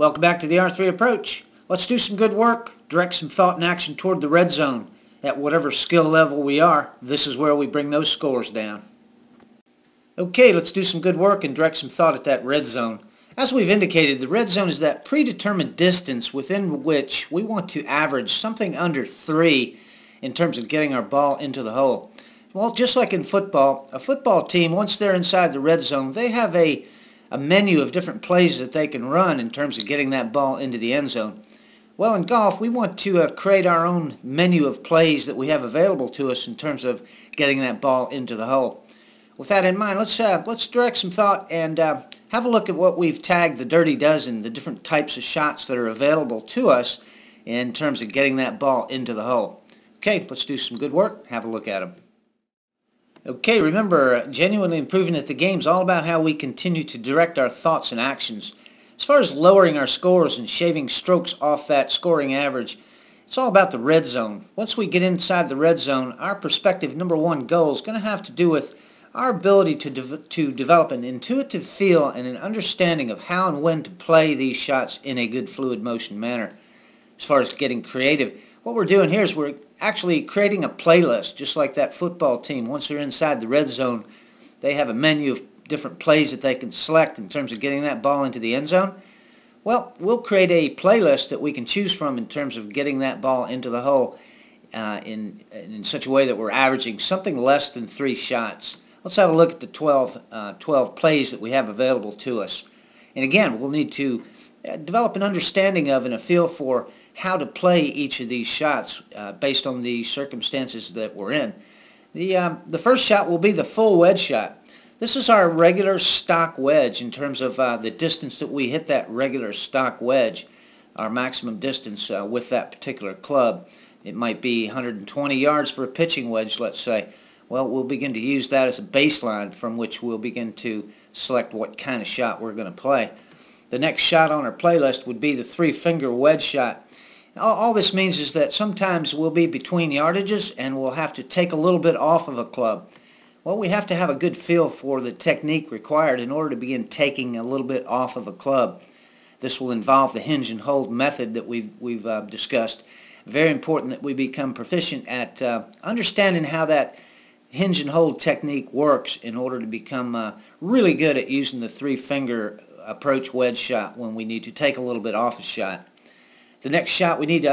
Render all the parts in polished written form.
Welcome back to the R3 approach. Let's do some good work, direct some thought and action toward the red zone. At whatever skill level we are, this is where we bring those scores down. Okay, let's do some good work and direct some thought at that red zone. As we've indicated, the red zone is that predetermined distance within which we want to average something under 3 in terms of getting our ball into the hole. Well, just like in football, a football team, once they're inside the red zone, they have a menu of different plays that they can run in terms of getting that ball into the end zone. Well, in golf, we want to create our own menu of plays that we have available to us in terms of getting that ball into the hole. With that in mind, let's direct some thought and have a look at what we've tagged the Dirty Dozen, the different types of shots that are available to us in terms of getting that ball into the hole. Okay, let's do some good work. Have a look at them. Okay, remember, genuinely improving at the game is all about how we continue to direct our thoughts and actions. As far as lowering our scores and shaving strokes off that scoring average, it's all about the red zone. Once we get inside the red zone, our perspective number one goal is going to have to do with our ability to develop an intuitive feel and an understanding of how and when to play these shots in a good fluid motion manner. As far as getting creative, what we're doing here is we're actually creating a playlist, just like that football team. Once they're inside the red zone, they have a menu of different plays that they can select in terms of getting that ball into the end zone. Well, we'll create a playlist that we can choose from in terms of getting that ball into the hole in such a way that we're averaging something less than 3 shots. Let's have a look at the 12 plays that we have available to us. And again, we'll need to develop an understanding of and a feel for how to play each of these shots based on the circumstances that we're in. The first shot will be the full wedge shot. This is our regular stock wedge in terms of the distance that we hit that regular stock wedge, our maximum distance with that particular club. It might be 120 yards for a pitching wedge, let's say. Well, we'll begin to use that as a baseline from which we'll begin to select what kind of shot we're going to play. The next shot on our playlist would be the 3-finger wedge shot. All this means is that sometimes we'll be between yardages and we'll have to take a little bit off of a club. Well, we have to have a good feel for the technique required in order to begin taking a little bit off of a club. This will involve the hinge and hold method that we've discussed. Very important that we become proficient at understanding how that hinge and hold technique works in order to become really good at using the 3-finger approach wedge shot when we need to take a little bit off a shot. The next shot we need to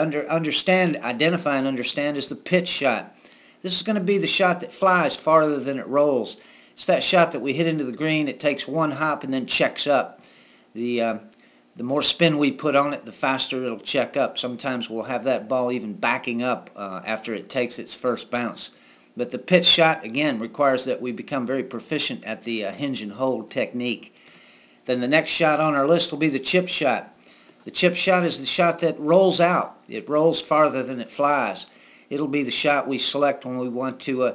identify and understand is the pitch shot. This is going to be the shot that flies farther than it rolls. It's that shot that we hit into the green. It takes one hop and then checks up. The more spin we put on it, the faster it'll check up. Sometimes we'll have that ball even backing up after it takes its first bounce. But the pitch shot, again, requires that we become very proficient at the hinge and hold technique. Then the next shot on our list will be the chip shot. The chip shot is the shot that rolls out. It rolls farther than it flies. It'll be the shot we select when we want to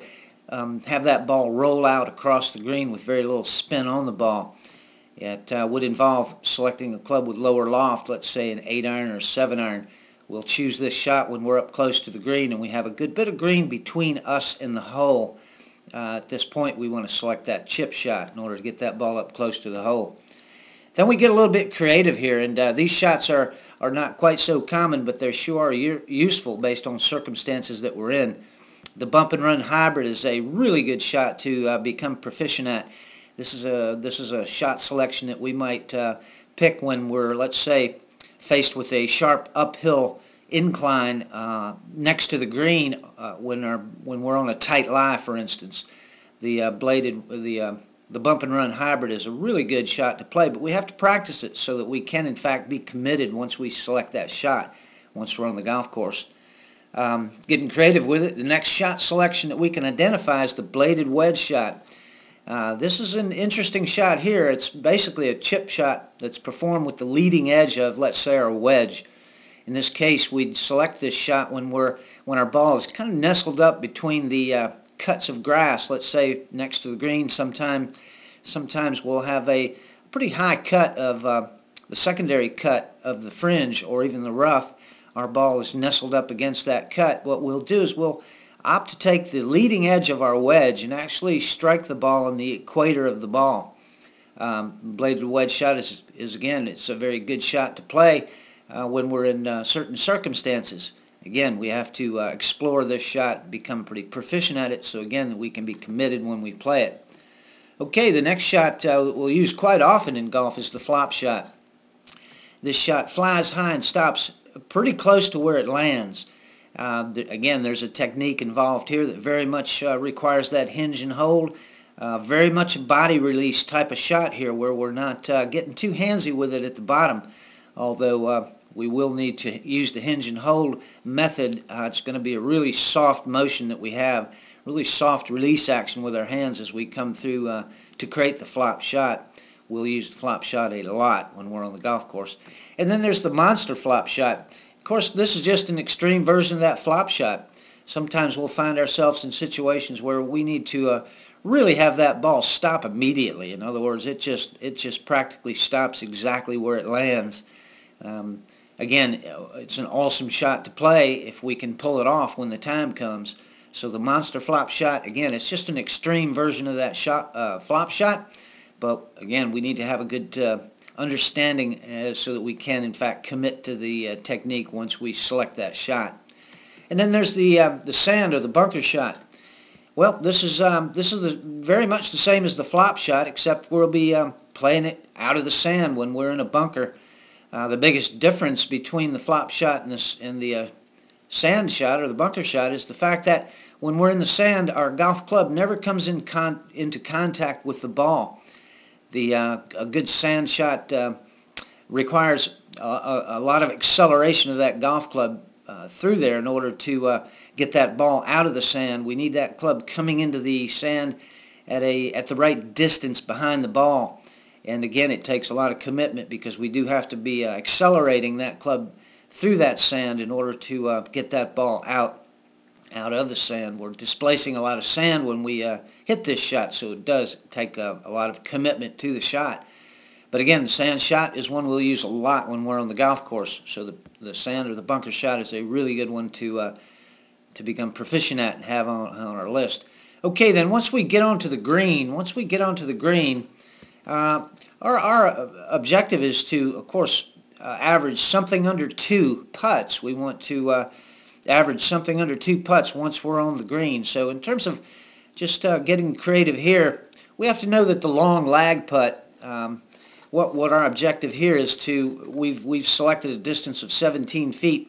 have that ball roll out across the green with very little spin on the ball. It would involve selecting a club with lower loft, let's say an 8-iron or 7-iron. We'll choose this shot when we're up close to the green and we have a good bit of green between us and the hole. At this point, we want to select that chip shot in order to get that ball up close to the hole. Then we get a little bit creative here, and these shots are not quite so common, but they sure are useful based on circumstances that we're in. The bump and run hybrid is a really good shot to become proficient at. This is a shot selection that we might pick when we're, let's say, faced with a sharp uphill incline next to the green when we're on a tight lie, for instance. The bump and run hybrid is a really good shot to play, but we have to practice it so that we can in fact be committed once we select that shot, once we're on the golf course. Getting creative with it, the next shot selection that we can identify is the bladed wedge shot. This is an interesting shot here. It's basically a chip shot that's performed with the leading edge of, let's say, our wedge. In this case, we'd select this shot when our ball is kind of nestled up between the cuts of grass, let's say next to the green. Sometimes we'll have a pretty high cut of the secondary cut of the fringe or even the rough. Our ball is nestled up against that cut. What we'll do is we'll opt to take the leading edge of our wedge and actually strike the ball on the equator of the ball. Bladed wedge shot is again, it's a very good shot to play when we're in certain circumstances. Again, we have to explore this shot, become pretty proficient at it, so again, we can be committed when we play it. Okay, the next shot we'll use quite often in golf is the flop shot. This shot flies high and stops pretty close to where it lands. Again, there's a technique involved here that very much requires that hinge and hold. Very much a body release type of shot here where we're not getting too handsy with it at the bottom. Although we will need to use the hinge and hold method. It's going to be a really soft motion that we have, really soft release action with our hands as we come through to create the flop shot. We'll use the flop shot a lot when we're on the golf course. And then there's the monster flop shot. Of course, this is just an extreme version of that flop shot. Sometimes we'll find ourselves in situations where we need to really have that ball stop immediately. In other words, it just practically stops exactly where it lands. Again, it's an awesome shot to play if we can pull it off when the time comes. So the monster flop shot, again, it's just an extreme version of that shot, flop shot. But again, we need to have a good understanding so that we can, in fact, commit to the technique once we select that shot. And then there's the sand or the bunker shot. Well, this is very much the same as the flop shot, except we'll be playing it out of the sand when we're in a bunker. The biggest difference between the flop shot and the sand shot or the bunker shot is the fact that when we're in the sand, our golf club never comes into contact with the ball. A good sand shot requires a lot of acceleration of that golf club through there in order to get that ball out of the sand. We need that club coming into the sand at the right distance behind the ball. And again, it takes a lot of commitment because we do have to be accelerating that club through that sand in order to get that ball out of the sand. We're displacing a lot of sand when we hit this shot, so it does take a lot of commitment to the shot. But again, the sand shot is one we'll use a lot when we're on the golf course. So the sand or the bunker shot is a really good one to become proficient at and have on our list. Okay, then once we get onto the green, our objective is to, of course, average something under 2 putts. We want to average something under 2 putts once we're on the green. So in terms of just getting creative here, we have to know that the long lag putt, what our objective here is to, we've selected a distance of 17 feet.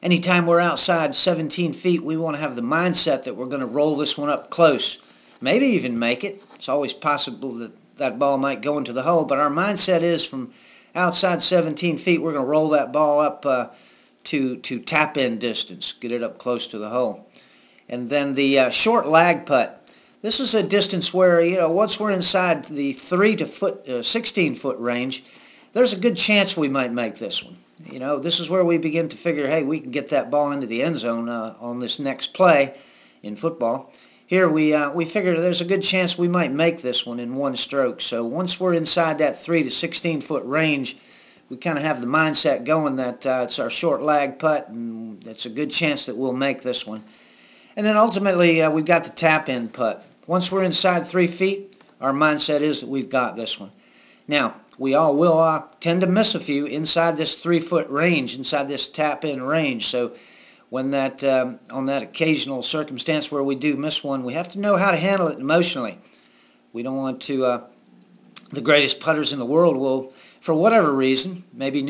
Anytime we're outside 17 feet, we want to have the mindset that we're going to roll this one up close. Maybe even make it. It's always possible that that ball might go into the hole, but our mindset is from outside 17 feet, we're going to roll that ball up to tap-in distance, get it up close to the hole. And then the short lag putt. This is a distance where, once we're inside the 3 to 16 foot range, there's a good chance we might make this one. This is where we begin to figure, hey, we can get that ball into the end zone on this next play in football. Here we figure there's a good chance we might make this one in one stroke. So once we're inside that 3 to 16 foot range, we kind of have the mindset going that it's our short lag putt, and it's a good chance that we'll make this one. And then ultimately, we've got the tap-in putt. Once we're inside 3 feet, our mindset is that we've got this one. Now, we all will tend to miss a few inside this 3 foot range, inside this tap-in range. So when on that occasional circumstance where we do miss one, we have to know how to handle it emotionally. We don't want to, the greatest putters in the world will, for whatever reason, maybe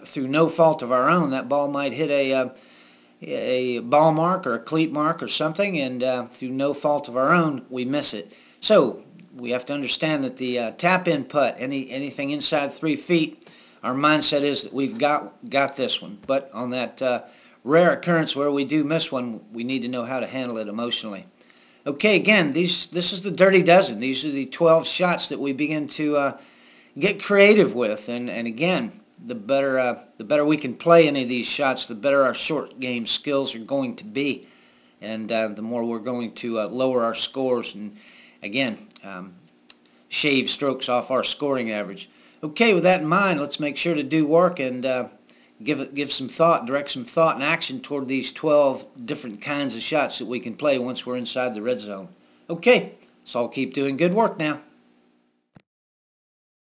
through no fault of our own, that ball might hit a ball mark or a cleat mark or something, and through no fault of our own, we miss it. So we have to understand that the tap-in putt, anything inside 3 feet, our mindset is that we've got this one. But on that rare occurrence where we do miss one, we need to know how to handle it emotionally. Okay, again, this is the Dirty Dozen. These are the 12 shots that we begin to get creative with, and again, the better we can play any of these shots, the better our short game skills are going to be, and the more we're going to lower our scores and again shave strokes off our scoring average. Okay, with that in mind, let's make sure to do work and give some thought, direct some thought and action toward these 12 different kinds of shots that we can play once we're inside the red zone. Okay, so I'll keep doing good work now.